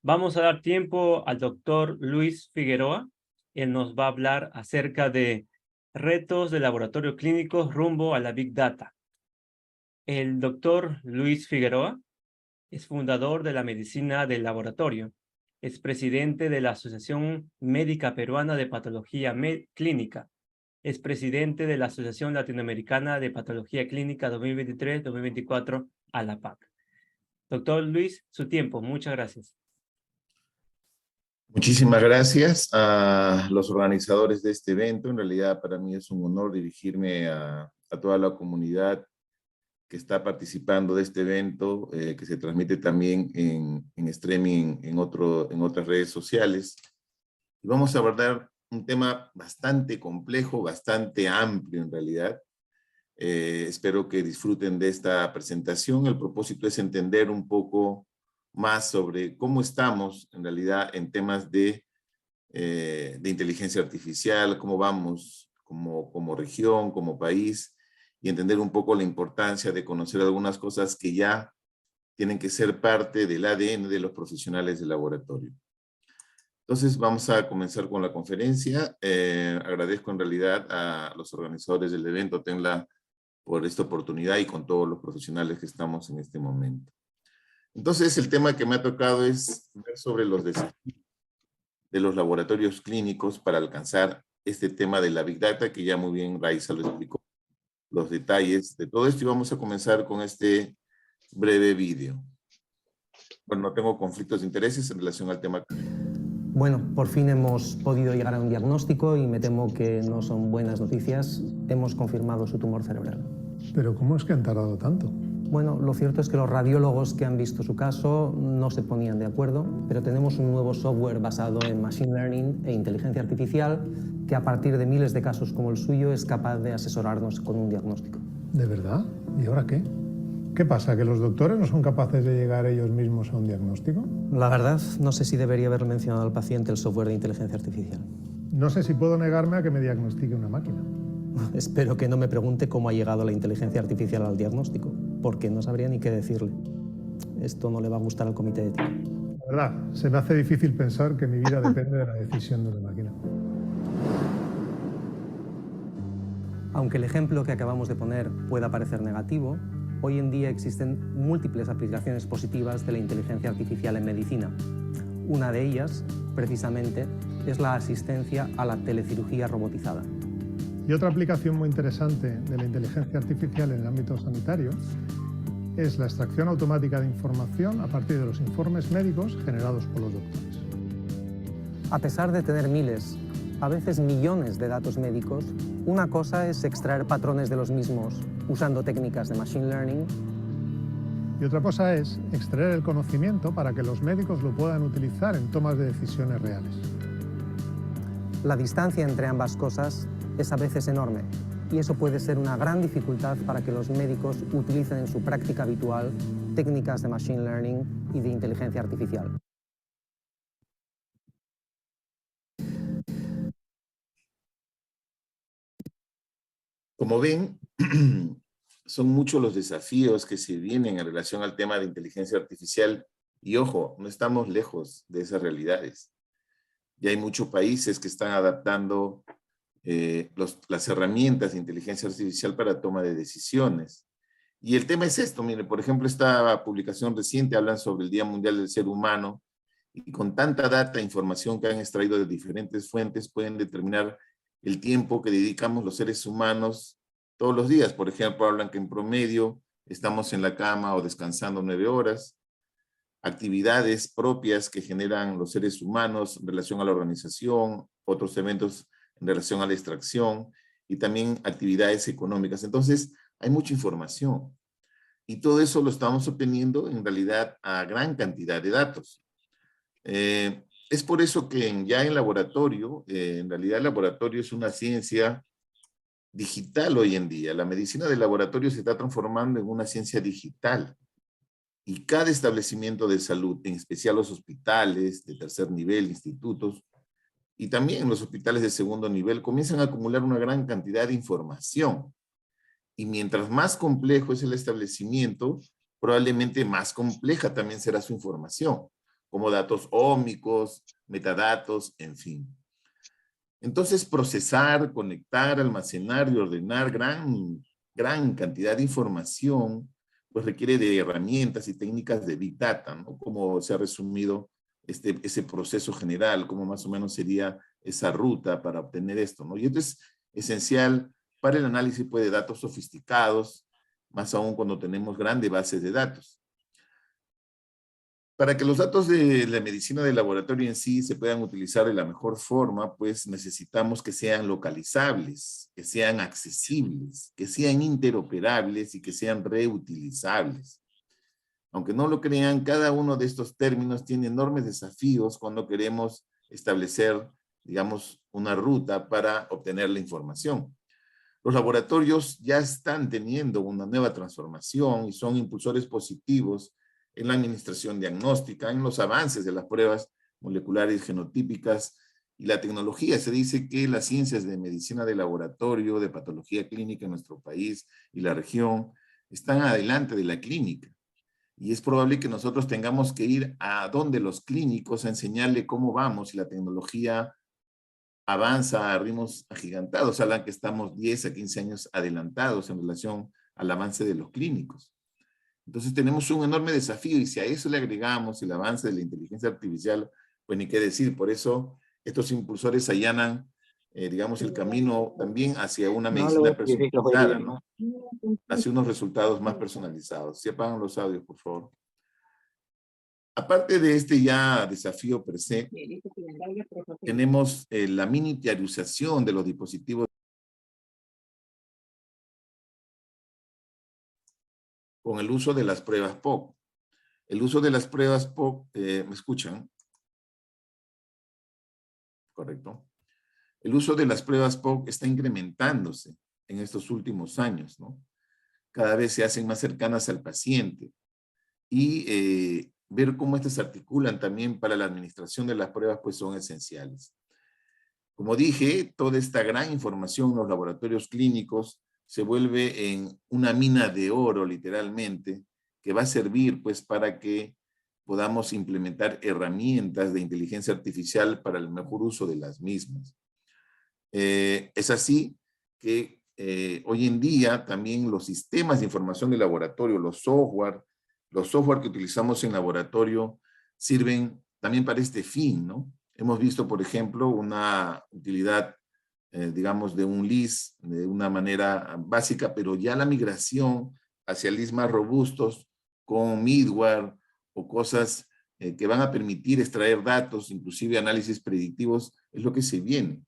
Vamos a dar tiempo al doctor Luis Figueroa. Él nos va a hablar acerca de retos de laboratorio clínico rumbo a la Big Data. El doctor Luis Figueroa es fundador de la medicina del laboratorio. Es presidente de la Asociación Médica Peruana de Patología Clínica. Es presidente de la Asociación Latinoamericana de Patología Clínica 2023-2024, ALAPAC. Doctor Luis, su tiempo. Muchas gracias. Muchísimas gracias a los organizadores de este evento. En realidad para mí es un honor dirigirme a toda la comunidad que está participando de este evento, que se transmite también en streaming en otras redes sociales. Y vamos a abordar un tema bastante complejo, bastante amplio en realidad. Espero que disfruten de esta presentación. El propósito es entender un poco más sobre cómo estamos en realidad en temas de inteligencia artificial, cómo vamos como región, como país, y entender un poco la importancia de conocer algunas cosas que ya tienen que ser parte del ADN de los profesionales del laboratorio. Entonces vamos a comenzar con la conferencia. Agradezco en realidad a los organizadores del evento, Tenla, por esta oportunidad y con todos los profesionales que estamos en este momento. Entonces el tema que me ha tocado es ver sobre los desafíos de los laboratorios clínicos para alcanzar este tema de la Big Data, que ya muy bien Raiza lo explicó, los detalles de todo esto, y vamos a comenzar con este breve vídeo. Bueno, no tengo conflictos de intereses en relación al tema. Bueno, por fin hemos podido llegar a un diagnóstico y me temo que no son buenas noticias. Hemos confirmado su tumor cerebral. ¿Pero cómo es que han tardado tanto? Bueno, lo cierto es que los radiólogos que han visto su caso no se ponían de acuerdo, pero tenemos un nuevo software basado en Machine Learning e inteligencia artificial que a partir de miles de casos como el suyo es capaz de asesorarnos con un diagnóstico. ¿De verdad? ¿Y ahora qué? ¿Qué pasa? ¿Que los doctores no son capaces de llegar ellos mismos a un diagnóstico? La verdad, no sé si debería haber mencionado al paciente el software de inteligencia artificial. No sé si puedo negarme a que me diagnostique una máquina. Espero que no me pregunte cómo ha llegado la inteligencia artificial al diagnóstico, porque no sabría ni qué decirle. Esto no le va a gustar al comité de ética. La verdad, se me hace difícil pensar que mi vida depende de la decisión de una máquina. Aunque el ejemplo que acabamos de poner pueda parecer negativo, hoy en día existen múltiples aplicaciones positivas de la inteligencia artificial en medicina. Una de ellas, precisamente, es la asistencia a la telecirugía robotizada. Y otra aplicación muy interesante de la inteligencia artificial en el ámbito sanitario es la extracción automática de información a partir de los informes médicos generados por los doctores. A pesar de tener miles, a veces millones de datos médicos, una cosa es extraer patrones de los mismos usando técnicas de Machine Learning. Y otra cosa es extraer el conocimiento para que los médicos lo puedan utilizar en tomas de decisiones reales. La distancia entre ambas cosas es a veces enorme, y eso puede ser una gran dificultad para que los médicos utilicen en su práctica habitual técnicas de Machine Learning y de inteligencia artificial. Como ven, son muchos los desafíos que se vienen en relación al tema de inteligencia artificial, y ojo, no estamos lejos de esas realidades. Ya hay muchos países que están adaptando las herramientas de inteligencia artificial para toma de decisiones. Y el tema es esto, mire, por ejemplo, esta publicación reciente hablan sobre el Día Mundial del Ser Humano, y con tanta data e información que han extraído de diferentes fuentes pueden determinar el tiempo que dedicamos los seres humanos todos los días. Por ejemplo, hablan que en promedio estamos en la cama o descansando 9 horas, actividades propias que generan los seres humanos en relación a la organización, otros eventos en relación a la extracción y también actividades económicas. Entonces, hay mucha información y todo eso lo estamos obteniendo en realidad a gran cantidad de datos. Es por eso que ya en laboratorio, en realidad el laboratorio es una ciencia digital hoy en día. La medicina del laboratorio se está transformando en una ciencia digital. Y cada establecimiento de salud, en especial los hospitales de tercer nivel, institutos, y también los hospitales de segundo nivel, comienzan a acumular una gran cantidad de información. Y mientras más complejo es el establecimiento, probablemente más compleja también será su información. como datos ómicos, metadatos, en fin. Entonces, procesar, conectar, almacenar y ordenar gran cantidad de información, pues requiere de herramientas y técnicas de Big Data, ¿no? Como se ha resumido ese proceso general, cómo más o menos sería esa ruta para obtener esto, ¿no? Y esto es esencial para el análisis, pues, de datos sofisticados, más aún cuando tenemos grandes bases de datos. Para que los datos de la medicina de laboratorio en sí se puedan utilizar de la mejor forma, pues necesitamos que sean localizables, que sean accesibles, que sean interoperables y que sean reutilizables. Aunque no lo crean, cada uno de estos términos tiene enormes desafíos cuando queremos establecer, digamos, una ruta para obtener la información. Los laboratorios ya están teniendo una nueva transformación y son impulsores positivos en la administración diagnóstica, en los avances de las pruebas moleculares genotípicas y la tecnología. Se dice que las ciencias de medicina de laboratorio, de patología clínica en nuestro país y la región están adelante de la clínica. Y es probable que nosotros tengamos que ir a donde los clínicos a enseñarle cómo vamos y la tecnología avanza a ritmos agigantados, hablan que estamos 10 a 15 años adelantados en relación al avance de los clínicos. Entonces tenemos un enorme desafío y si a eso le agregamos el avance de la inteligencia artificial, pues ni qué decir. Por eso estos impulsores allanan, digamos, el camino también hacia una medicina personalizada, ¿no? Hacia unos resultados más personalizados. Si apagan los audios, por favor. Aparte de este ya desafío per se, tenemos la miniaturización de los dispositivos con el uso de las pruebas POC. El uso de las pruebas POC, ¿me escuchan? Correcto. El uso de las pruebas POC está incrementándose en estos últimos años, ¿no? Cada vez se hacen más cercanas al paciente y ver cómo estas se articulan también para la administración de las pruebas, pues son esenciales. Como dije, toda esta gran información en los laboratorios clínicos se vuelve en una mina de oro, literalmente, que va a servir, pues, para que podamos implementar herramientas de inteligencia artificial para el mejor uso de las mismas. Es así que hoy en día también los sistemas de información de laboratorio, los software que utilizamos en laboratorio sirven también para este fin, ¿no? Hemos visto, por ejemplo, una utilidad, digamos, de un LIS de una manera básica, pero ya la migración hacia LIS más robustos con middleware o cosas que van a permitir extraer datos, inclusive análisis predictivos, es lo que se viene.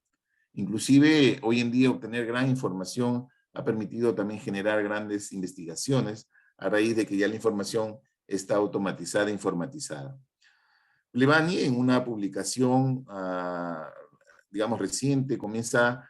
Inclusive, hoy en día, obtener gran información ha permitido también generar grandes investigaciones a raíz de que ya la información está automatizada e informatizada. Plevani, en una publicación, digamos, reciente, comienza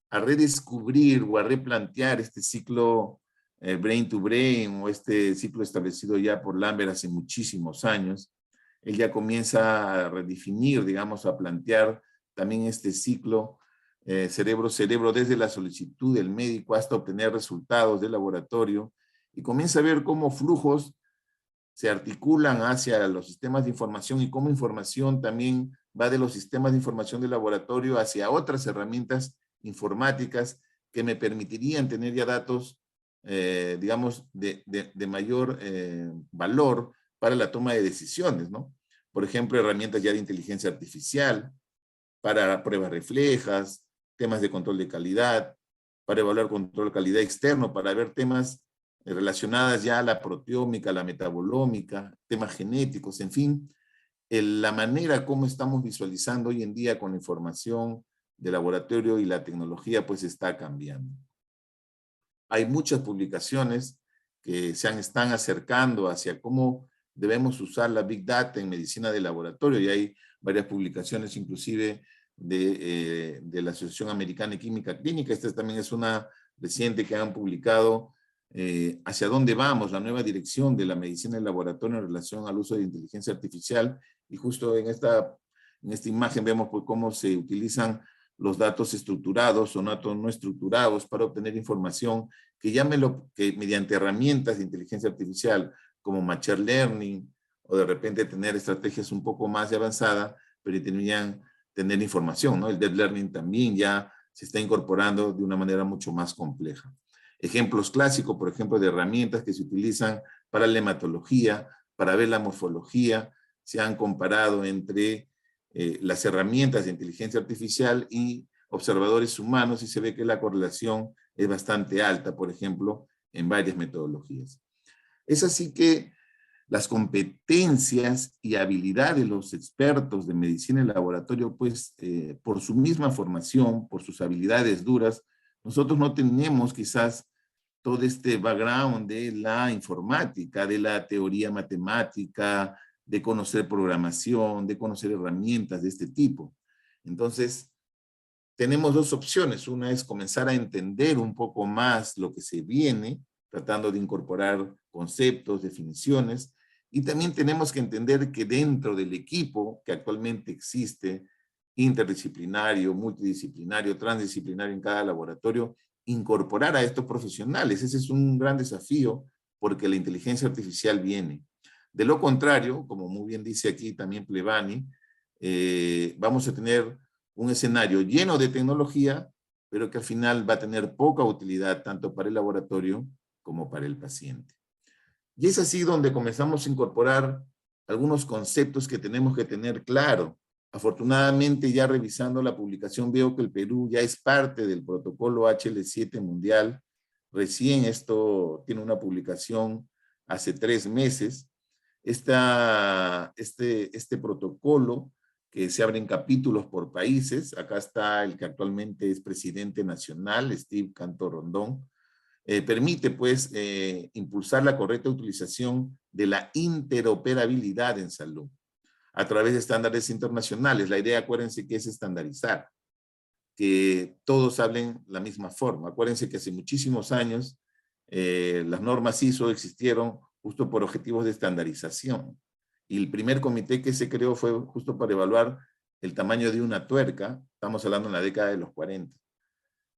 a redescubrir o a replantear este ciclo brain to brain o este ciclo establecido ya por Lambert hace muchísimos años. Él ya comienza a redefinir, digamos, a plantear también este ciclo cerebro-cerebro desde la solicitud del médico hasta obtener resultados del laboratorio y comienza a ver cómo flujos se articulan hacia los sistemas de información y cómo información también va de los sistemas de información del laboratorio hacia otras herramientas informáticas que me permitirían tener ya datos, digamos, de mayor valor para la toma de decisiones, ¿no? Por ejemplo, herramientas ya de inteligencia artificial, para pruebas reflejas, temas de control de calidad, para evaluar control de calidad externo, para ver temas relacionadas ya a la proteómica, la metabolómica, temas genéticos, en fin, la manera como estamos visualizando hoy en día con la información de laboratorio y la tecnología pues está cambiando. Hay muchas publicaciones que están acercando hacia cómo debemos usar la Big Data en medicina de laboratorio y hay varias publicaciones inclusive de la Asociación Americana de Química Clínica. Esta también es una reciente que han publicado hacia dónde vamos, la nueva dirección de la medicina del laboratorio en relación al uso de inteligencia artificial y justo en esta imagen vemos pues, cómo se utilizan los datos estructurados o datos no estructurados para obtener información que mediante herramientas de inteligencia artificial como Machine Learning o de repente tener estrategias un poco más avanzadas, pero tenían tener información, ¿no? El deep learning también ya se está incorporando de una manera mucho más compleja. Ejemplos clásicos, por ejemplo, de herramientas que se utilizan para la hematología, para ver la morfología, se han comparado entre las herramientas de inteligencia artificial y observadores humanos y se ve que la correlación es bastante alta, por ejemplo, en varias metodologías. Es así que las competencias y habilidades de los expertos de medicina en laboratorio, pues por su misma formación, por sus habilidades duras, nosotros no tenemos quizás todo este background de la informática, de la teoría matemática, de conocer programación, de conocer herramientas de este tipo. Entonces, tenemos dos opciones. Una es comenzar a entender un poco más lo que se viene, tratando de incorporar conceptos, definiciones, y también tenemos que entender que dentro del equipo que actualmente existe, interdisciplinario, multidisciplinario, transdisciplinario en cada laboratorio, incorporar a estos profesionales. Ese es un gran desafío porque la inteligencia artificial viene. De lo contrario, como muy bien dice aquí también Plevani, vamos a tener un escenario lleno de tecnología, pero que al final va a tener poca utilidad tanto para el laboratorio como para el paciente. Y es así donde comenzamos a incorporar algunos conceptos que tenemos que tener claro. Afortunadamente, ya revisando la publicación, veo que el Perú ya es parte del protocolo HL7 mundial. Recién esto tiene una publicación hace 3 meses. Este protocolo que se abren capítulos por países. Acá está el que actualmente es presidente nacional, Steve Canto Rondón. Permite, pues, impulsar la correcta utilización de la interoperabilidad en salud a través de estándares internacionales. La idea, acuérdense, que es estandarizar, que todos hablen la misma forma. Acuérdense que hace muchísimos años las normas ISO existieron justo por objetivos de estandarización. Y el primer comité que se creó fue justo para evaluar el tamaño de una tuerca. Estamos hablando en la década de los 40.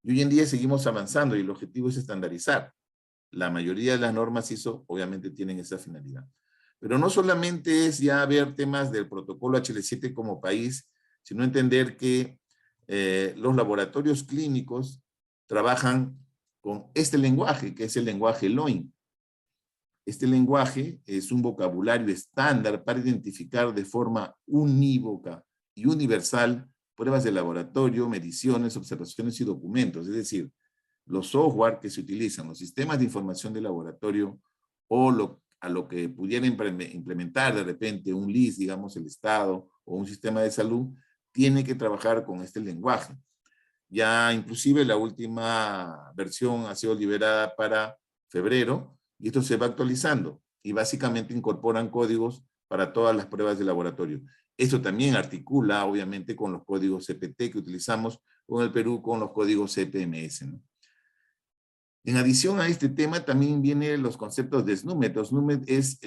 Y hoy en día seguimos avanzando y el objetivo es estandarizar. La mayoría de las normas ISO obviamente tienen esa finalidad. Pero no solamente es ya ver temas del protocolo HL7 como país, sino entender que los laboratorios clínicos trabajan con este lenguaje, que es el lenguaje LOIN. Este lenguaje es un vocabulario estándar para identificar de forma unívoca y universal pruebas de laboratorio, mediciones, observaciones y documentos. Es decir, los software que se utilizan, los sistemas de información de laboratorio o a lo que pudiera implementar de repente un LIS, digamos el Estado o un sistema de salud, tiene que trabajar con este lenguaje. Ya inclusive la última versión ha sido liberada para febrero y esto se va actualizando y básicamente incorporan códigos para todas las pruebas de laboratorio. Esto también articula obviamente con los códigos CPT que utilizamos con el Perú, con los códigos CPMS, ¿no? En adición a este tema también vienen los conceptos de SNUMED. SNUMED es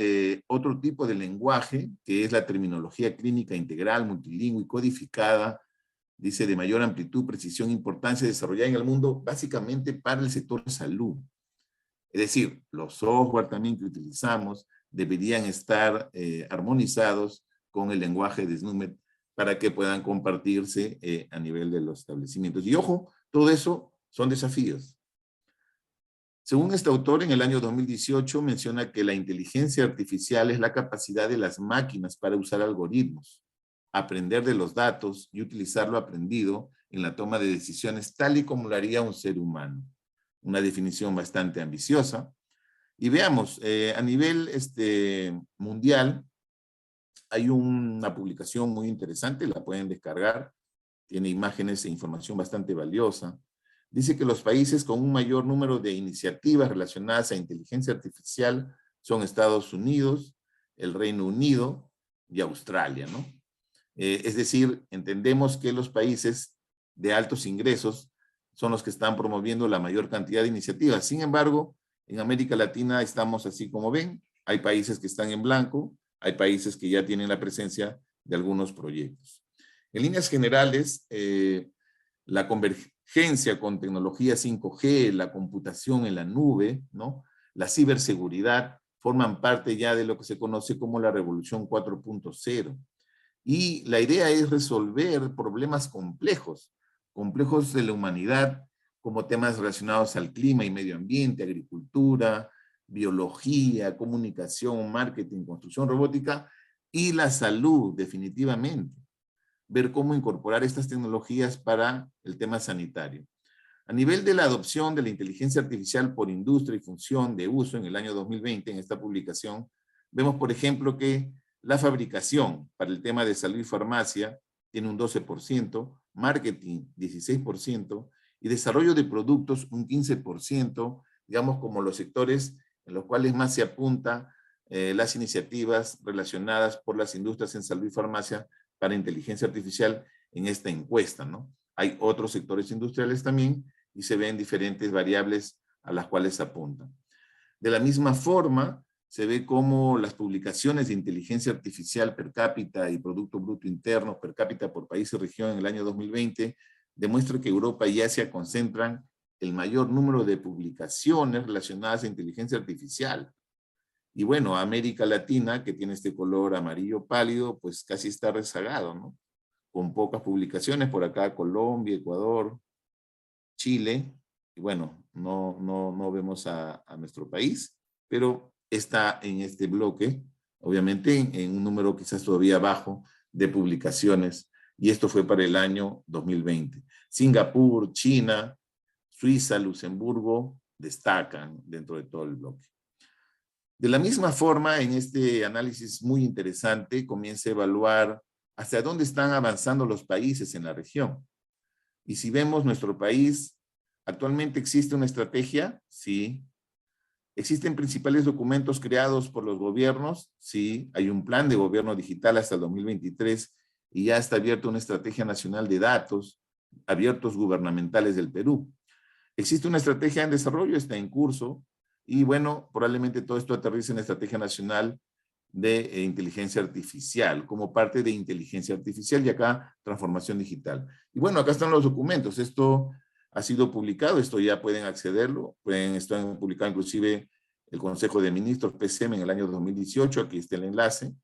otro tipo de lenguaje que es la terminología clínica integral, multilingüe y codificada, dice de mayor amplitud, precisión e importancia desarrollada en el mundo básicamente para el sector de salud. Es decir, los software también que utilizamos deberían estar armonizados con el lenguaje de SNUMED para que puedan compartirse a nivel de los establecimientos. Y ojo, todo eso son desafíos. Según este autor, en el año 2018 menciona que la inteligencia artificial es la capacidad de las máquinas para usar algoritmos, aprender de los datos y utilizar lo aprendido en la toma de decisiones tal y como lo haría un ser humano. Una definición bastante ambiciosa. Y veamos, a nivel mundial, hay una publicación muy interesante, la pueden descargar, tiene imágenes e información bastante valiosa. Dice que los países con un mayor número de iniciativas relacionadas a inteligencia artificial son Estados Unidos, el Reino Unido y Australia, ¿no? Es decir, entendemos que los países de altos ingresos son los que están promoviendo la mayor cantidad de iniciativas. Sin embargo, en América Latina estamos así como ven, hay países que están en blanco, hay países que ya tienen la presencia de algunos proyectos. En líneas generales, la convergencia con tecnología 5G, la computación en la nube, ¿no? La ciberseguridad, forman parte ya de lo que se conoce como la Revolución 4.0. Y la idea es resolver problemas complejos de la humanidad, como temas relacionados al clima y medio ambiente, agricultura, biología, comunicación, marketing, construcción robótica y la salud, definitivamente. Ver cómo incorporar estas tecnologías para el tema sanitario. A nivel de la adopción de la inteligencia artificial por industria y función de uso en el año 2020, en esta publicación, vemos, por ejemplo, que la fabricación para el tema de salud y farmacia tiene un 12%, marketing 16% y desarrollo de productos un 15%, digamos como los sectores en los cuales más se apunta las iniciativas relacionadas por las industrias en salud y farmacia para inteligencia artificial en esta encuesta, ¿no? Hay otros sectores industriales también y se ven diferentes variables a las cuales apuntan. De la misma forma, se ve cómo las publicaciones de inteligencia artificial per cápita y Producto Bruto Interno per cápita por país y región en el año 2020 demuestra que Europa y Asia concentran el mayor número de publicaciones relacionadas a inteligencia artificial. Y bueno, América Latina, que tiene este color amarillo pálido, pues casi está rezagado, ¿no? Con pocas publicaciones, por acá Colombia, Ecuador, Chile, y bueno, no vemos a nuestro país, pero está en este bloque, obviamente en un número quizás todavía bajo de publicaciones, y esto fue para el año 2020. Singapur, China, Suiza, Luxemburgo destacan dentro de todo el bloque. De la misma forma, en este análisis muy interesante, comienza a evaluar hacia dónde están avanzando los países en la región. Y si vemos nuestro país, actualmente existe una estrategia, sí. ¿Existen principales documentos creados por los gobiernos? Sí. Hay un plan de gobierno digital hasta el 2023 y ya está abierta una estrategia nacional de datos abiertos gubernamentales del Perú. ¿Existe una estrategia en desarrollo? Está en curso. Y bueno, probablemente todo esto aterriza en la estrategia nacional de inteligencia artificial, como parte de inteligencia artificial y acá transformación digital. Y bueno, acá están los documentos. Esto ha sido publicado, esto ya pueden accederlo, están publicados inclusive el Consejo de Ministros, PCM, en el año 2018, aquí está el enlace.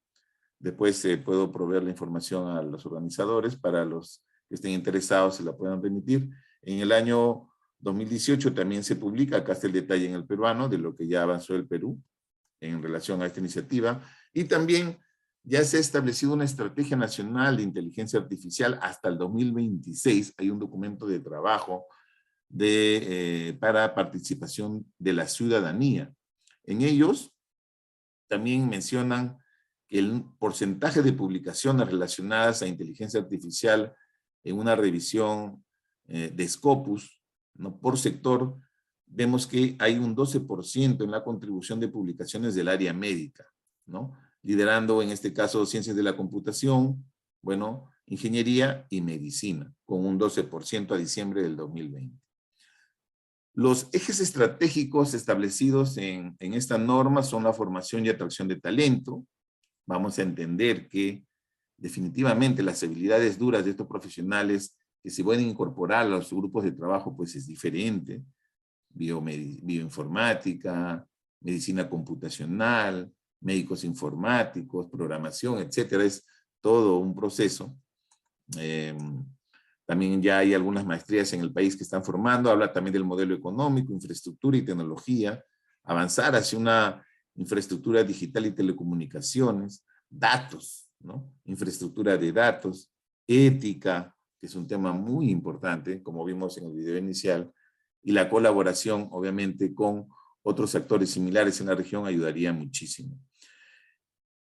Después puedo proveer la información a los organizadores para los que estén interesados se la puedan remitir. En el año 2018 también se publica, acá está el detalle en el peruano de lo que ya avanzó el Perú en relación a esta iniciativa. Y también ya se ha establecido una estrategia nacional de inteligencia artificial hasta el 2026. Hay un documento de trabajo para participación de la ciudadanía. En ellos también mencionan que el porcentaje de publicaciones relacionadas a inteligencia artificial en una revisión de Scopus, ¿no? Por sector, vemos que hay un 12% en la contribución de publicaciones del área médica, ¿no? Liderando en este caso ciencias de la computación, bueno, ingeniería y medicina, con un 12% a diciembre del 2020. Los ejes estratégicos establecidos en esta norma son la formación y atracción de talento. Vamos a entender que definitivamente las habilidades duras de estos profesionales que se pueden incorporar a los grupos de trabajo, pues es diferente. Bioinformática, medicina computacional, médicos informáticos, programación, etcétera. Es todo un proceso. También ya hay algunas maestrías en el país que están formando. Habla también del modelo económico, infraestructura y tecnología. Avanzar hacia una infraestructura digital y telecomunicaciones. Datos, ¿no? Infraestructura de datos. Ética, que es un tema muy importante, como vimos en el video inicial, y la colaboración, obviamente, con otros actores similares en la región ayudaría muchísimo.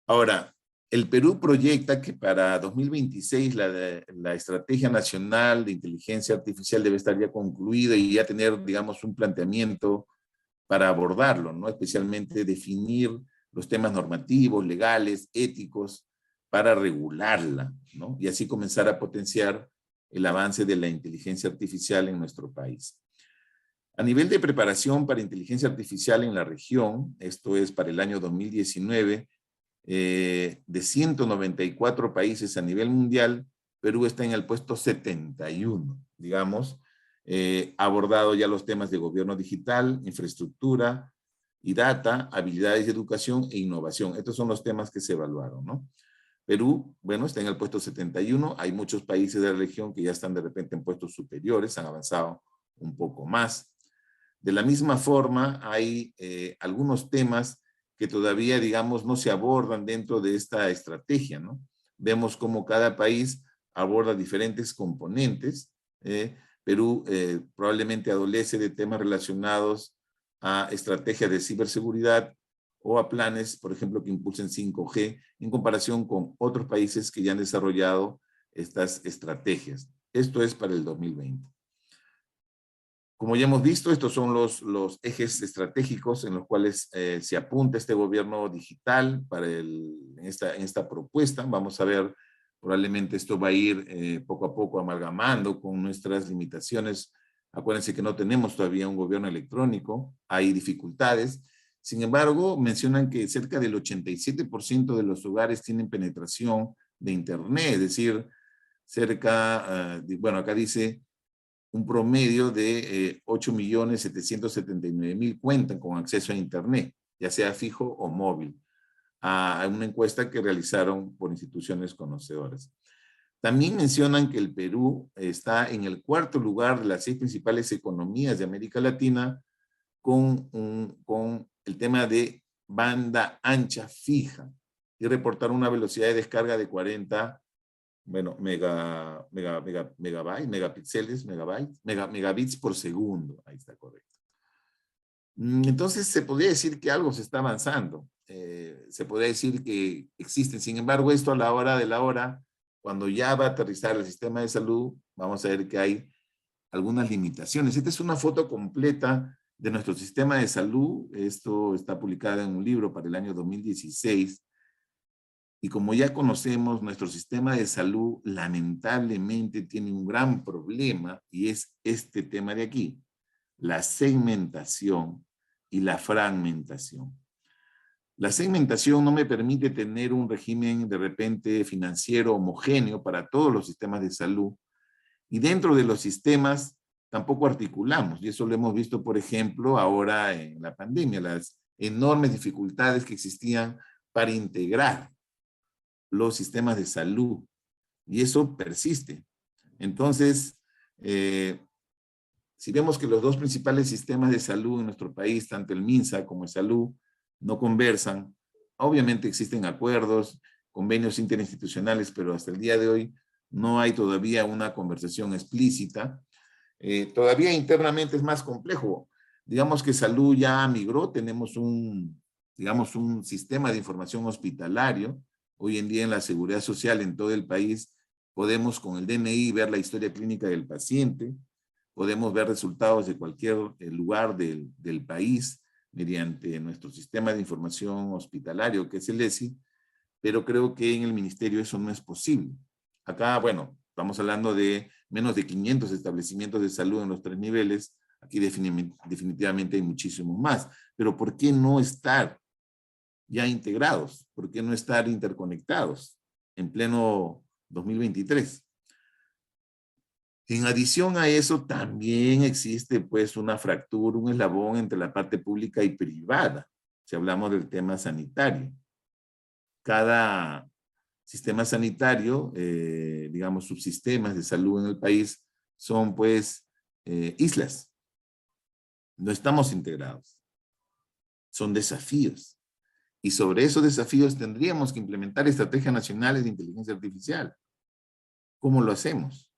Ahora, el Perú proyecta que para 2026 la Estrategia Nacional de Inteligencia Artificial debe estar ya concluida y ya tener, digamos, un planteamiento para abordarlo, ¿no? Especialmente definir los temas normativos, legales, éticos, para regularla, ¿no? Y así comenzar a potenciar el avance de la inteligencia artificial en nuestro país. A nivel de preparación para inteligencia artificial en la región, esto es para el año 2019, de 194 países a nivel mundial, Perú está en el puesto 71, digamos, ha abordado ya los temas de gobierno digital, infraestructura y data, habilidades de educación e innovación. Estos son los temas que se evaluaron, ¿no? Perú, bueno, está en el puesto 71. Hay muchos países de la región que ya están de repente en puestos superiores, han avanzado un poco más. De la misma forma, hay algunos temas que todavía, digamos, no se abordan dentro de esta estrategia, ¿no? Vemos cómo cada país aborda diferentes componentes. Perú probablemente adolece de temas relacionados a estrategias de ciberseguridad o a planes, por ejemplo, que impulsen 5G en comparación con otros países que ya han desarrollado estas estrategias. Esto es para el 2020. Como ya hemos visto, estos son los ejes estratégicos en los cuales se apunta este gobierno digital en esta propuesta. Vamos a ver, probablemente esto va a ir poco a poco amalgamando con nuestras limitaciones. Acuérdense que no tenemos todavía un gobierno electrónico, hay dificultades. Sin embargo, mencionan que cerca del 87% de los hogares tienen penetración de Internet, es decir, cerca, bueno, acá dice un promedio de 8.779.000 cuentan con acceso a Internet, ya sea fijo o móvil, a una encuesta que realizaron por instituciones conocedoras. También mencionan que el Perú está en el 4º lugar de las 6 principales economías de América Latina con el tema de banda ancha fija y reportar una velocidad de descarga de 40 megabits por segundo. Ahí está correcto. Entonces se podría decir que algo se está avanzando. Se podría decir que existen. Sin embargo, esto a la hora de la hora, cuando ya va a aterrizar el sistema de salud, vamos a ver que hay algunas limitaciones. Esta es una foto completa de nuestro sistema de salud. Esto está publicado en un libro para el año 2016. Y como ya conocemos, nuestro sistema de salud lamentablemente tiene un gran problema y es este tema de aquí, la segmentación y la fragmentación. La segmentación no me permite tener un régimen de repente financiero homogéneo para todos los sistemas de salud y dentro de los sistemas tampoco articulamos y eso lo hemos visto, por ejemplo, ahora en la pandemia, las enormes dificultades que existían para integrar los sistemas de salud, y eso persiste. Entonces, si vemos que los dos principales sistemas de salud en nuestro país, tanto el MINSA como el Salud, no conversan, obviamente existen acuerdos, convenios interinstitucionales, pero hasta el día de hoy no hay todavía una conversación explícita. Todavía internamente es más complejo. Digamos que Salud ya migró, tenemos un sistema de información hospitalario. Hoy en día en la seguridad social en todo el país podemos con el DNI ver la historia clínica del paciente, podemos ver resultados de cualquier lugar del país mediante nuestro sistema de información hospitalario que es el ESI, pero creo que en el ministerio eso no es posible. Acá, bueno, estamos hablando de menos de 500 establecimientos de salud en los 3 niveles, aquí definitivamente hay muchísimos más, pero ¿por qué no estar ya integrados? ¿Por qué no estar interconectados en pleno 2023? En adición a eso, también existe pues una fractura, un eslabón entre la parte pública y privada, si hablamos del tema sanitario. Cada sistema sanitario, digamos, subsistemas de salud en el país, son pues islas. No estamos integrados. Son desafíos. Y sobre esos desafíos tendríamos que implementar estrategias nacionales de inteligencia artificial. ¿Cómo lo hacemos?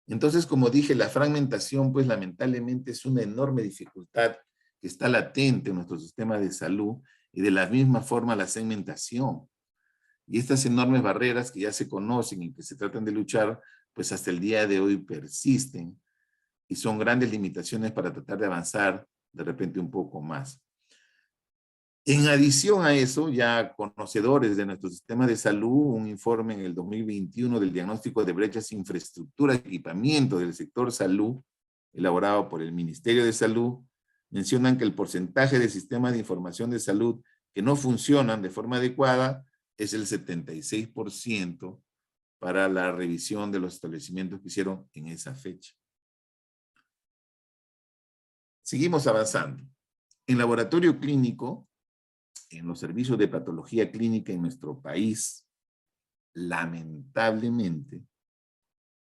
Entonces, como dije, la fragmentación, pues lamentablemente es una enorme dificultad que está latente en nuestro sistema de salud y de la misma forma la segmentación. Y estas enormes barreras que ya se conocen y que se tratan de luchar, pues hasta el día de hoy persisten y son grandes limitaciones para tratar de avanzar de repente un poco más. En adición a eso, ya conocedores de nuestro sistema de salud, un informe en el 2021 del diagnóstico de brechas, infraestructura, equipamiento del sector salud, elaborado por el Ministerio de Salud, mencionan que el porcentaje de sistemas de información de salud que no funcionan de forma adecuada es el 76% para la revisión de los establecimientos que hicieron en esa fecha. Seguimos avanzando. En laboratorio clínico, en los servicios de patología clínica en nuestro país, lamentablemente,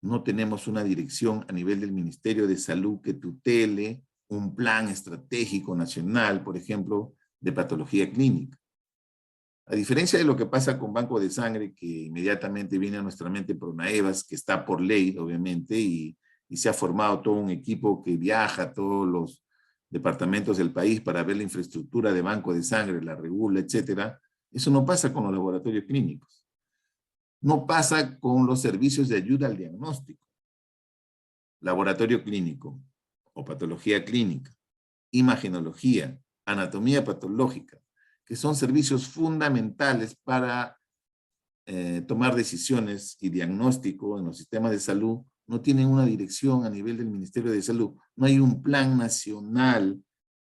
no tenemos una dirección a nivel del Ministerio de Salud que tutele un plan estratégico nacional, por ejemplo, de patología clínica. A diferencia de lo que pasa con Banco de Sangre, que inmediatamente viene a nuestra mente Pronaevas, que está por ley, obviamente, y se ha formado todo un equipo que viaja a todos los departamentos del país para ver la infraestructura de Banco de Sangre, la regula, etcétera. Eso no pasa con los laboratorios clínicos. No pasa con los servicios de ayuda al diagnóstico. Laboratorio clínico o patología clínica, imagenología, anatomía patológica, que son servicios fundamentales para tomar decisiones y diagnóstico en los sistemas de salud, no tienen una dirección a nivel del Ministerio de Salud. No hay un plan nacional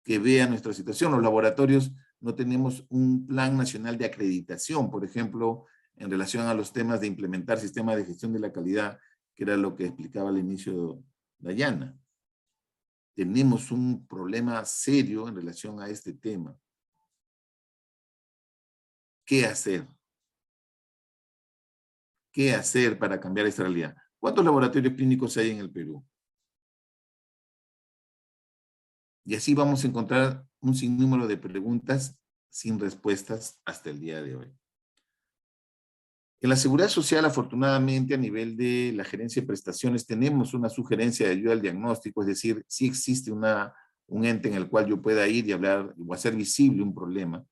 que vea nuestra situación. Los laboratorios no tenemos un plan nacional de acreditación, por ejemplo, en relación a los temas de implementar sistemas de gestión de la calidad, que era lo que explicaba al inicio Dayana. Tenemos un problema serio en relación a este tema. ¿Qué hacer? ¿Qué hacer para cambiar esta realidad? ¿Cuántos laboratorios clínicos hay en el Perú? Y así vamos a encontrar un sinnúmero de preguntas sin respuestas hasta el día de hoy. En la Seguridad Social, afortunadamente, a nivel de la gerencia de prestaciones, tenemos una sugerencia de ayuda al diagnóstico, es decir, sí existe un ente en el cual yo pueda ir y hablar o hacer visible un problema.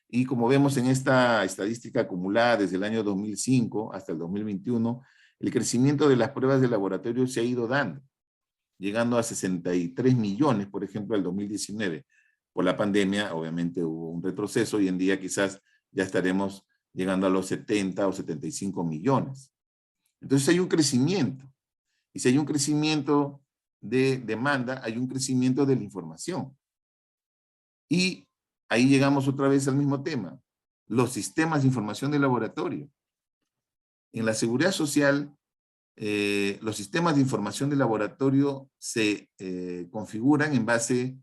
Y como vemos en esta estadística acumulada desde el año 2005 hasta el 2021, el crecimiento de las pruebas de laboratorio se ha ido dando, llegando a 63 millones, por ejemplo, el 2019. Por la pandemia, obviamente hubo un retroceso, hoy en día quizás ya estaremos llegando a los 70 o 75 millones. Entonces hay un crecimiento. Y si hay un crecimiento de demanda, hay un crecimiento de la información. Y ahí llegamos otra vez al mismo tema, los sistemas de información de laboratorio. En la Seguridad Social, los sistemas de información de laboratorio se configuran en base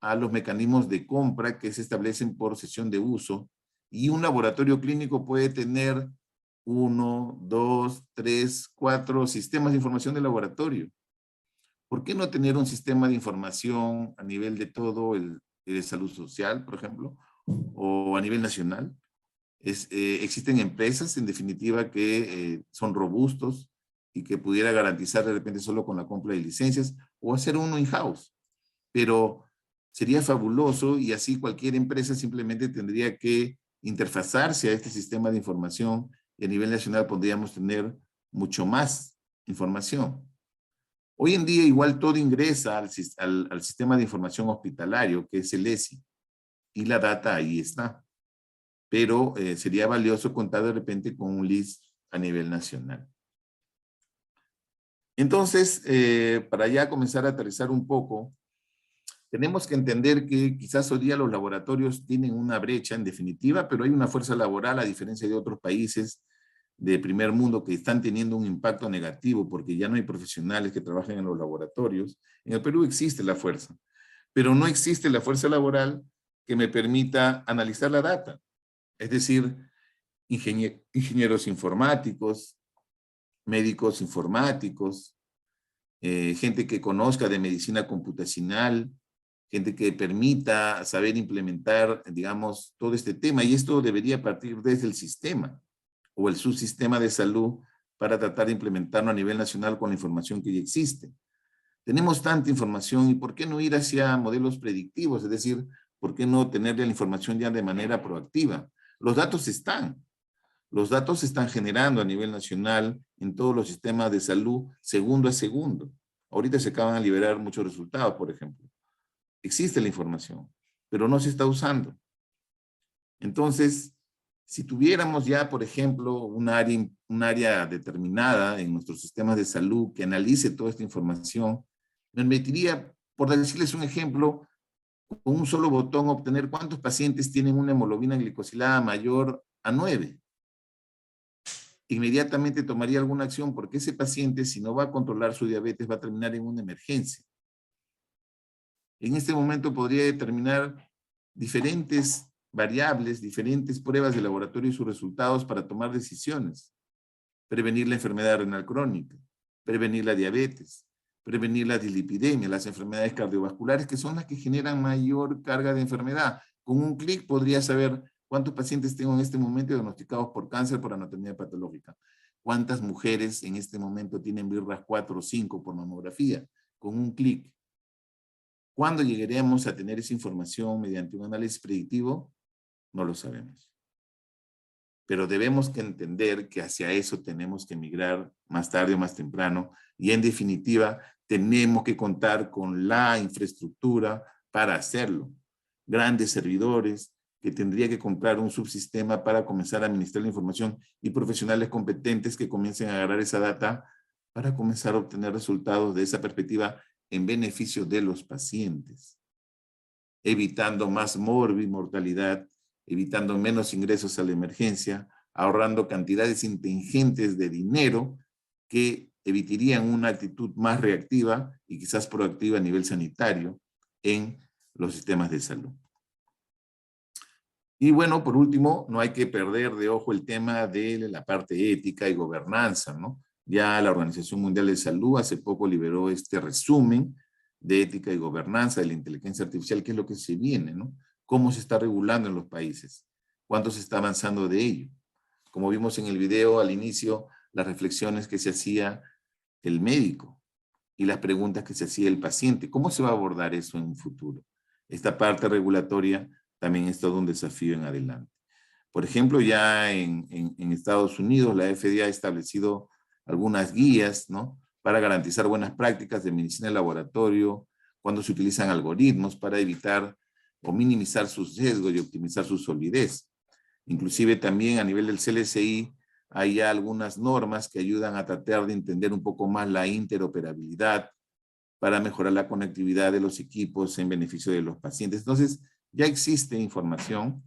a los mecanismos de compra que se establecen por sesión de uso, y un laboratorio clínico puede tener 1, 2, 3, 4 sistemas de información de laboratorio. ¿Por qué no tener un sistema de información a nivel de todo el de salud social, por ejemplo, o a nivel nacional? Existen empresas, en definitiva, que son robustos y que pudiera garantizar de repente solo con la compra de licencias, o hacer uno in-house. Pero sería fabuloso, y así cualquier empresa simplemente tendría que interfazarse a este sistema de información, y a nivel nacional podríamos tener mucho más información. Hoy en día igual todo ingresa al sistema de información hospitalario, que es el ESI, y la data ahí está. Pero sería valioso contar de repente con un list a nivel nacional. Entonces, para ya comenzar a aterrizar un poco, tenemos que entender que quizás hoy día los laboratorios tienen una brecha en definitiva, pero hay una fuerza laboral, a diferencia de otros países de primer mundo que están teniendo un impacto negativo porque ya no hay profesionales que trabajen en los laboratorios. En el Perú existe la fuerza, pero no existe la fuerza laboral que me permita analizar la data. Es decir, ingenieros informáticos, médicos informáticos, gente que conozca de medicina computacional, gente que permita saber implementar, digamos, todo este tema. Y esto debería partir desde el sistema o el subsistema de salud para tratar de implementarlo a nivel nacional con la información que ya existe. Tenemos tanta información, y ¿por qué no ir hacia modelos predictivos? Es decir, ¿por qué no tenerle la información ya de manera proactiva? Los datos están. Los datos se están generando a nivel nacional en todos los sistemas de salud segundo a segundo. Ahorita se acaban de liberar muchos resultados, por ejemplo. Existe la información, pero no se está usando. Entonces, si tuviéramos ya, por ejemplo, un área determinada en nuestros sistemas de salud que analice toda esta información, me permitiría, por decirles un ejemplo, con un solo botón obtener cuántos pacientes tienen una hemoglobina glicosilada mayor a 9. Inmediatamente tomaría alguna acción, porque ese paciente, si no va a controlar su diabetes, va a terminar en una emergencia. En este momento podría determinar diferentes variables, diferentes pruebas de laboratorio y sus resultados para tomar decisiones. Prevenir la enfermedad renal crónica, prevenir la diabetes, prevenir la dislipidemia, las enfermedades cardiovasculares, que son las que generan mayor carga de enfermedad. Con un clic podría saber cuántos pacientes tengo en este momento diagnosticados por cáncer por anatomía patológica. ¿Cuántas mujeres en este momento tienen BRAF 4 o 5 por mamografía? Con un clic. ¿Cuándo llegaremos a tener esa información mediante un análisis predictivo? No lo sabemos. Pero debemos que entender que hacia eso tenemos que migrar más tarde o más temprano, y en definitiva tenemos que contar con la infraestructura para hacerlo. Grandes servidores que tendría que comprar un subsistema para comenzar a administrar la información y profesionales competentes que comiencen a agarrar esa data para comenzar a obtener resultados de esa perspectiva en beneficio de los pacientes, evitando más mortalidad, evitando menos ingresos a la emergencia, ahorrando cantidades ingentes de dinero que evitarían una actitud más reactiva y quizás proactiva a nivel sanitario en los sistemas de salud. Y bueno, por último, no hay que perder de ojo el tema de la parte ética y gobernanza, ¿no? Ya la Organización Mundial de Salud hace poco liberó este resumen de ética y gobernanza de la inteligencia artificial, que es lo que se viene, ¿no? Cómo se está regulando en los países, cuánto se está avanzando de ello. Como vimos en el video al inicio, las reflexiones que se hacía el médico y las preguntas que se hacía el paciente. ¿Cómo se va a abordar eso en un futuro? Esta parte regulatoria también es todo un desafío en adelante. Por ejemplo, ya en Estados Unidos, la FDA ha establecido algunas guías, ¿no?, para garantizar buenas prácticas de medicina de laboratorio, cuando se utilizan algoritmos para evitar o minimizar sus sesgos y optimizar su solidez. Inclusive también a nivel del CLSI hay ya algunas normas que ayudan a tratar de entender un poco más la interoperabilidad para mejorar la conectividad de los equipos en beneficio de los pacientes. Entonces, ya existe información,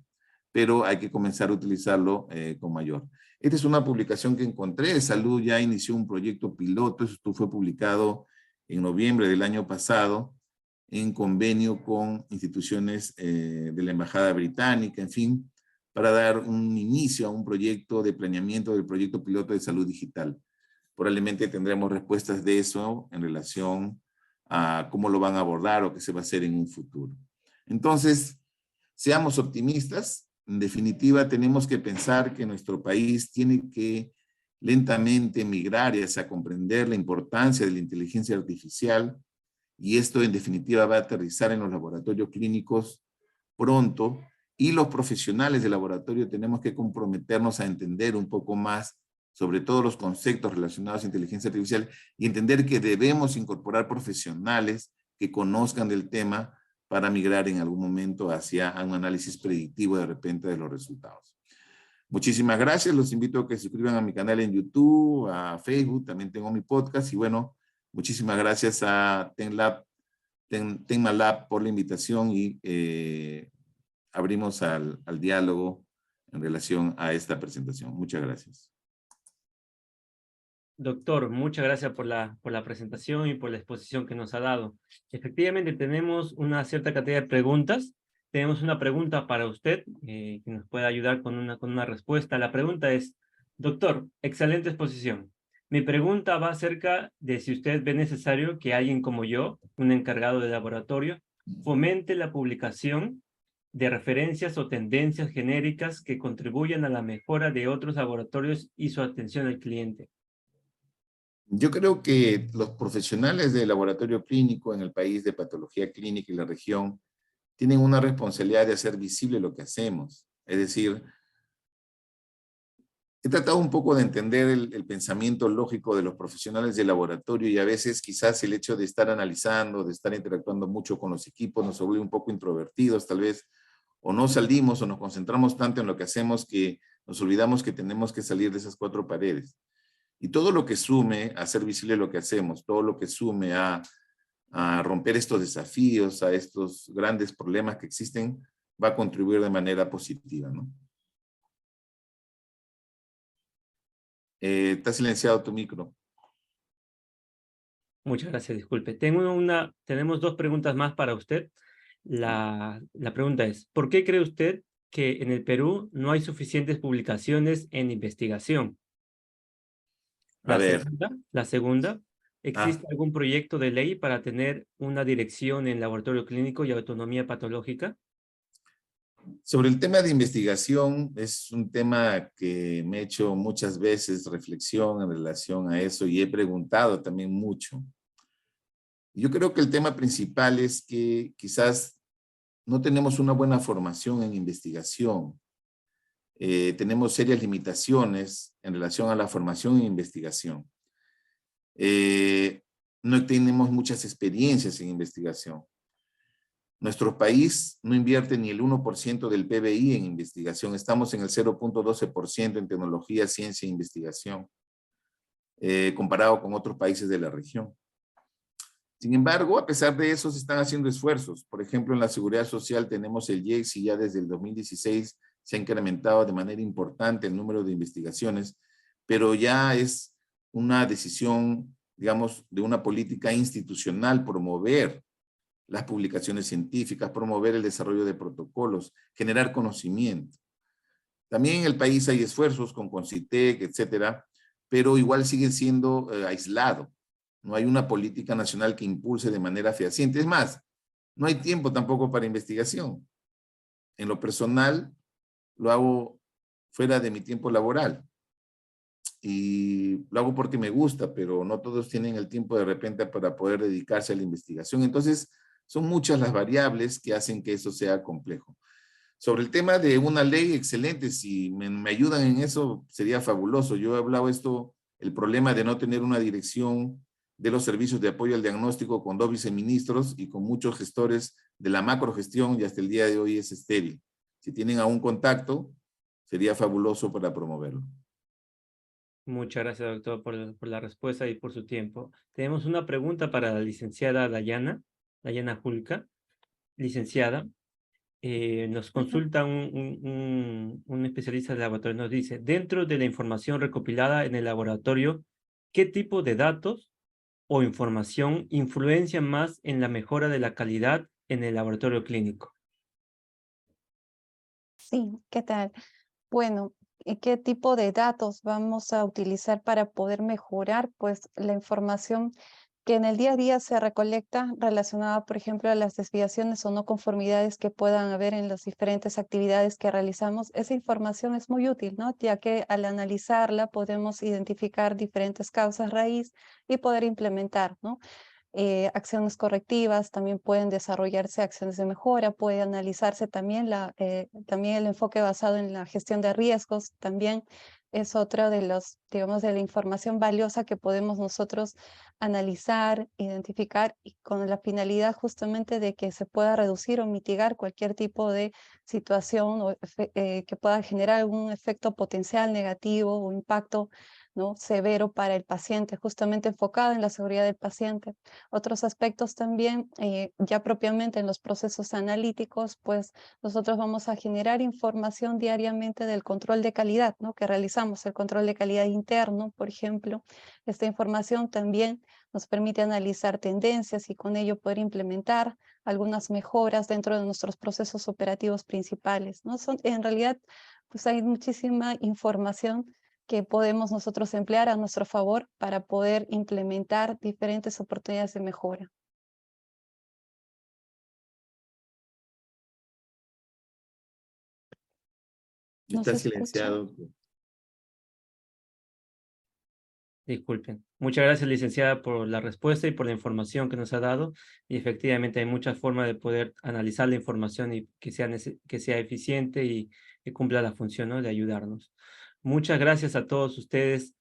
pero hay que comenzar a utilizarlo con mayor. Esta es una publicación que encontré. Salud ya inició un proyecto piloto. Esto fue publicado en noviembre del año pasado en convenio con instituciones de la Embajada Británica, en fin, para dar un inicio a un proyecto de planeamiento del proyecto piloto de salud digital. Probablemente tendremos respuestas de eso en relación a cómo lo van a abordar o qué se va a hacer en un futuro. Entonces, seamos optimistas. En definitiva, tenemos que pensar que nuestro país tiene que lentamente migrar hacia comprender la importancia de la inteligencia artificial, y esto en definitiva va a aterrizar en los laboratorios clínicos pronto, y los profesionales de laboratorio tenemos que comprometernos a entender un poco más sobre todos los conceptos relacionados a inteligencia artificial y entender que debemos incorporar profesionales que conozcan del tema para migrar en algún momento hacia un análisis predictivo de repente de los resultados. Muchísimas gracias. Los invito a que se suscriban a mi canal en YouTube, a Facebook, también tengo mi podcast, y bueno, muchísimas gracias a Tenmalab por la invitación, y abrimos al diálogo en relación a esta presentación. Muchas gracias. Doctor, muchas gracias por la presentación y por la exposición que nos ha dado. Efectivamente, tenemos una cierta cantidad de preguntas. Tenemos una pregunta para usted que nos puede ayudar con una respuesta. La pregunta es: doctor, excelente exposición. Mi pregunta va acerca de si usted ve necesario que alguien como yo, un encargado de laboratorio, fomente la publicación de referencias o tendencias genéricas que contribuyan a la mejora de otros laboratorios y su atención al cliente. Yo creo que los profesionales de laboratorio clínico en el país, de patología clínica y la región, tienen una responsabilidad de hacer visible lo que hacemos. Es decir, he tratado un poco de entender el pensamiento lógico de los profesionales de laboratorio, y a veces quizás el hecho de estar analizando, de estar interactuando mucho con los equipos, nos vuelve un poco introvertidos tal vez, o no salimos o nos concentramos tanto en lo que hacemos que nos olvidamos que tenemos que salir de esas cuatro paredes. Y todo lo que sume a hacer visible lo que hacemos, todo lo que sume a romper estos desafíos, a estos grandes problemas que existen, va a contribuir de manera positiva, ¿no? Está silenciado tu micro. Muchas gracias, disculpe. Tenemos dos preguntas más para usted. La pregunta es, ¿por qué cree usted que en el Perú no hay suficientes publicaciones en investigación? A ver, La segunda, ah, ¿existe algún proyecto de ley para tener una dirección en laboratorio clínico y autonomía patológica? sobre el tema de investigación, es un tema que me he hecho muchas veces reflexión en relación a eso y he preguntado también mucho. Yo creo que el tema principal es que quizás no tenemos una buena formación en investigación. Tenemos serias limitaciones en relación a la formación en investigación. No tenemos muchas experiencias en investigación. Nuestro país no invierte ni el 1% del PBI en investigación. Estamos en el 0.12% en tecnología, ciencia e investigación, comparado con otros países de la región. Sin embargo, a pesar de eso, se están haciendo esfuerzos. Por ejemplo, en la seguridad social tenemos el IEX y ya desde el 2016 se ha incrementado de manera importante el número de investigaciones, pero ya es una decisión, digamos, de una política institucional promover las publicaciones científicas, promover el desarrollo de protocolos, generar conocimiento. También en el país hay esfuerzos con Concitec, etcétera, pero igual siguen siendo aislados. No hay una política nacional que impulse de manera fehaciente. Es más, no hay tiempo tampoco para investigación. En lo personal, lo hago fuera de mi tiempo laboral. Y lo hago porque me gusta, pero no todos tienen el tiempo de repente para poder dedicarse a la investigación. Entonces, son muchas las variables que hacen que eso sea complejo. Sobre el tema de una ley, excelente. Si me ayudan en eso, sería fabuloso. Yo he hablado esto, el problema de no tener una dirección de los servicios de apoyo al diagnóstico con 2 viceministros y con muchos gestores de la macrogestión y hasta el día de hoy es estéril. Si tienen algún contacto, sería fabuloso para promoverlo. Muchas gracias, doctor, por la respuesta y por su tiempo. Tenemos una pregunta para la licenciada Dayana Julca. Licenciada, nos consulta un especialista del laboratorio, nos dice, dentro de la información recopilada en el laboratorio, ¿qué tipo de datos o información influencian más en la mejora de la calidad en el laboratorio clínico? Sí, ¿qué tal? Bueno, ¿y qué tipo de datos vamos a utilizar para poder mejorar, pues, la información que en el día a día se recolecta relacionada, por ejemplo, a las desviaciones o no conformidades que puedan haber en las diferentes actividades que realizamos? Esa información es muy útil, ¿no? Ya que al analizarla podemos identificar diferentes causas raíz y poder implementar, ¿no? Acciones correctivas, también pueden desarrollarse acciones de mejora, puede analizarse también, también el enfoque basado en la gestión de riesgos, también es otra de los, digamos, de la información valiosa que podemos nosotros analizar, identificar y con la finalidad justamente de que se pueda reducir o mitigar cualquier tipo de situación que pueda generar algún efecto potencial negativo o impacto, ¿no?, severo para el paciente, justamente enfocado en la seguridad del paciente. Otros aspectos también, ya propiamente en los procesos analíticos, pues nosotros vamos a generar información diariamente del control de calidad, ¿no?, que realizamos, el control de calidad interno, por ejemplo. Esta información también nos permite analizar tendencias y con ello poder implementar algunas mejoras dentro de nuestros procesos operativos principales, ¿no? En realidad, pues hay muchísima información que podemos nosotros emplear a nuestro favor para poder implementar diferentes oportunidades de mejora. ¿No Está se escucha? silenciado. Disculpen. Muchas gracias, licenciada, por la respuesta y por la información que nos ha dado. Y efectivamente hay muchas formas de poder analizar la información y que sea eficiente y que cumpla la función, ¿no?, de ayudarnos. Muchas gracias a todos ustedes,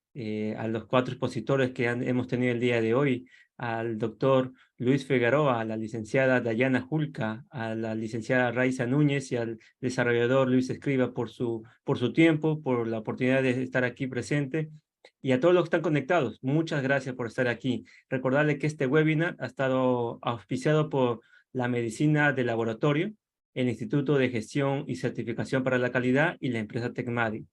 a los 4 expositores que hemos tenido el día de hoy, al doctor Luis Figueroa, a la licenciada Dayana Julca, a la licenciada Raiza Núñez y al desarrollador Luis Escriba por su tiempo, por la oportunidad de estar aquí presente. Y a todos los que están conectados, muchas gracias por estar aquí. Recordarles que este webinar ha estado auspiciado por la Medicina de Laboratorio, el Instituto de Gestión y Certificación para la Calidad y la empresa Tecmadi.